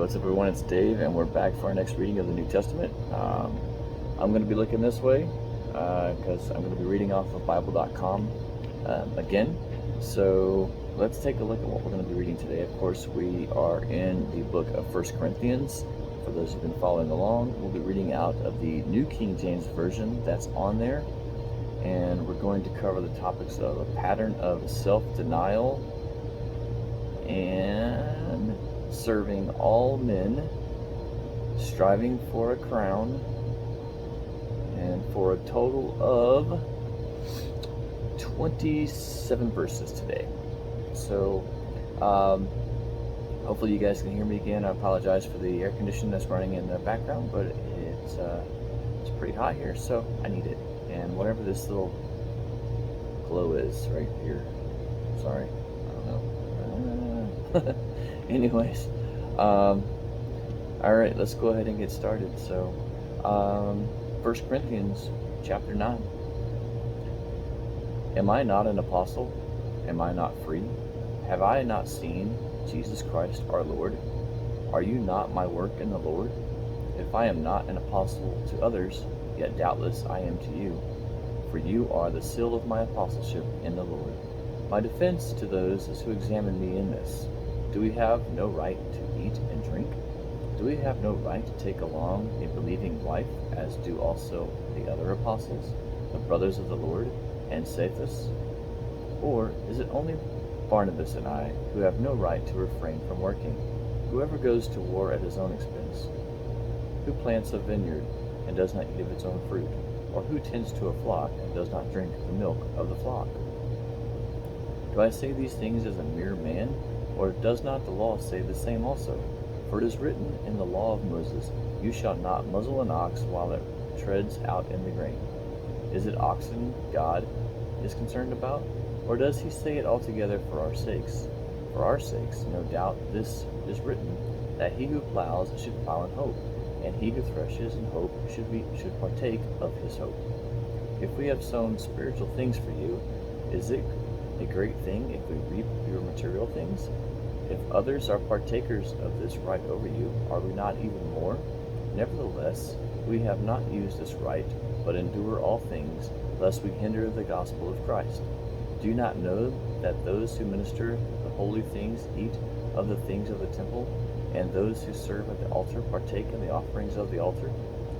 What's up, everyone? It's Dave, and we're back for our next reading of the New Testament. I'm going to be looking this way because I'm going to be reading off of Bible.com again. So let's take a look at what we're going to be reading today. Of course, we are in the book of 1 Corinthians. For those who've been following along, we'll be reading out of the New King James Version that's on there. And we're going to cover the topics of a pattern of self-denial and serving all men, striving for a crown, and for a total of 27 verses today. So hopefully you guys can hear me again. I apologize for the air conditioning that's running in the background, but it's pretty hot here, so I need it. And whatever this little glow is right here, sorry, I don't know. Anyways, all right, let's go ahead and get started. So 1 Corinthians chapter 9. Am I not an apostle? Am I not free? Have I not seen Jesus Christ our Lord? Are you not my work in the Lord? If I am not an apostle to others, yet doubtless I am to you, for you are the seal of my apostleship in the Lord. My defense to those is who examine me in this: do we have no right to eat and drink? Do we have no right to take along a believing wife, as do also the other apostles, the brothers of the Lord, and Cephas? Or is it only Barnabas and I who have no right to refrain from working? Whoever goes to war at his own expense? Who plants a vineyard and does not eat of its own fruit? Or who tends to a flock and does not drink the milk of the flock? Do I say these things as a mere man? Or does not the law say the same also? For it is written in the law of Moses, you shall not muzzle an ox while it treads out in the grain. Is it oxen God is concerned about? Or does he say it altogether for our sakes? For our sakes, no doubt this is written, that he who plows should plow in hope, and he who threshes in hope should partake of his hope. If we have sown spiritual things for you, is it a great thing if we reap your material things? If others are partakers of this right over you, are we not even more? Nevertheless, we have not used this right, but endure all things, lest we hinder the gospel of Christ. Do you not know that those who minister the holy things eat of the things of the temple, and those who serve at the altar partake in the offerings of the altar?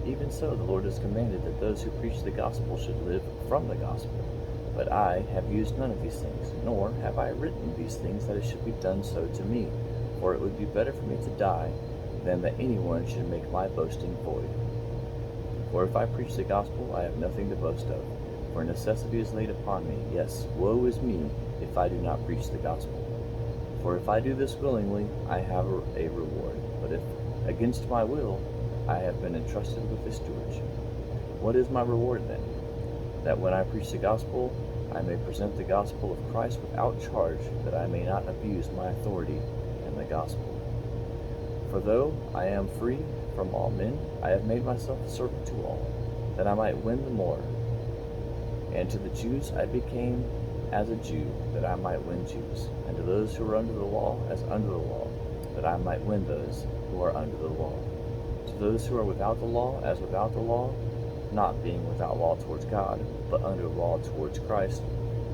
Even so, the Lord has commanded that those who preach the gospel should live from the gospel. But I have used none of these things, nor have I written these things that it should be done so to me. For it would be better for me to die than that anyone should make my boasting void. For if I preach the gospel, I have nothing to boast of. For necessity is laid upon me. Yes, woe is me if I do not preach the gospel. For if I do this willingly, I have a reward. But if against my will, I have been entrusted with this stewardship. What is my reward then? That when I preach the gospel, I may present the gospel of Christ without charge, that I may not abuse my authority in the gospel. For though I am free from all men, I have made myself a servant to all, that I might win the more. And to the Jews I became as a Jew, that I might win Jews, and to those who are under the law as under the law, that I might win those who are under the law. To those who are without the law as without the law, not being without law towards God, but under law towards Christ,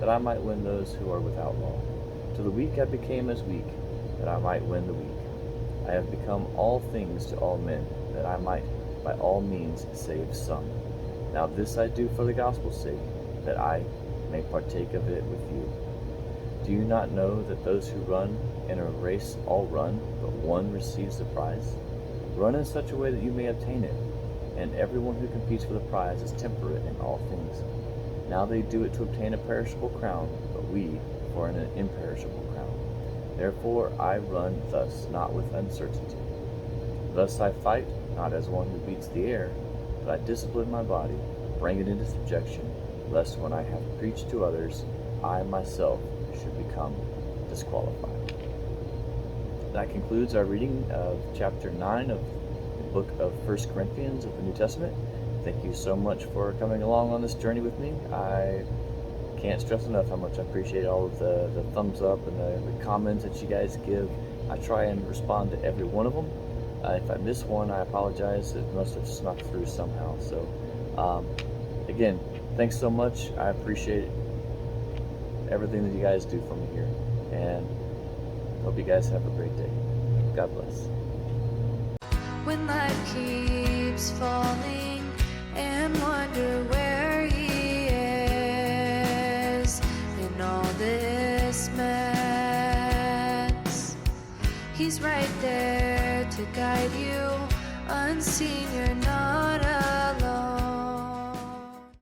that I might win those who are without law. To the weak I became as weak, that I might win the weak. I have become all things to all men, that I might by all means save some. Now this I do for the gospel's sake, that I may partake of it with you. Do you not know that those who run in a race all run, but one receives the prize? Run in such a way that you may obtain it. And everyone who competes for the prize is temperate in all things. Now they do it to obtain a perishable crown, but we for an imperishable crown. Therefore I run thus, not with uncertainty. Thus I fight, not as one who beats the air, but I discipline my body, bring it into subjection, lest when I have preached to others, I myself should become disqualified. That concludes our reading of chapter 9 of the book of 1 Corinthians of the New Testament. Thank you so much for coming along on this journey with me. I can't stress enough how much I appreciate all of the thumbs up and the comments that you guys give. I try and respond to every one of them. If I miss one, I apologize. It must have snuck through somehow. So, again, thanks so much. I appreciate everything that you guys do for me here, and hope you guys have a great day. God bless. When life keeps falling and wonder where he is in all this mess, he's right there to guide you. Unseen, you're not alone.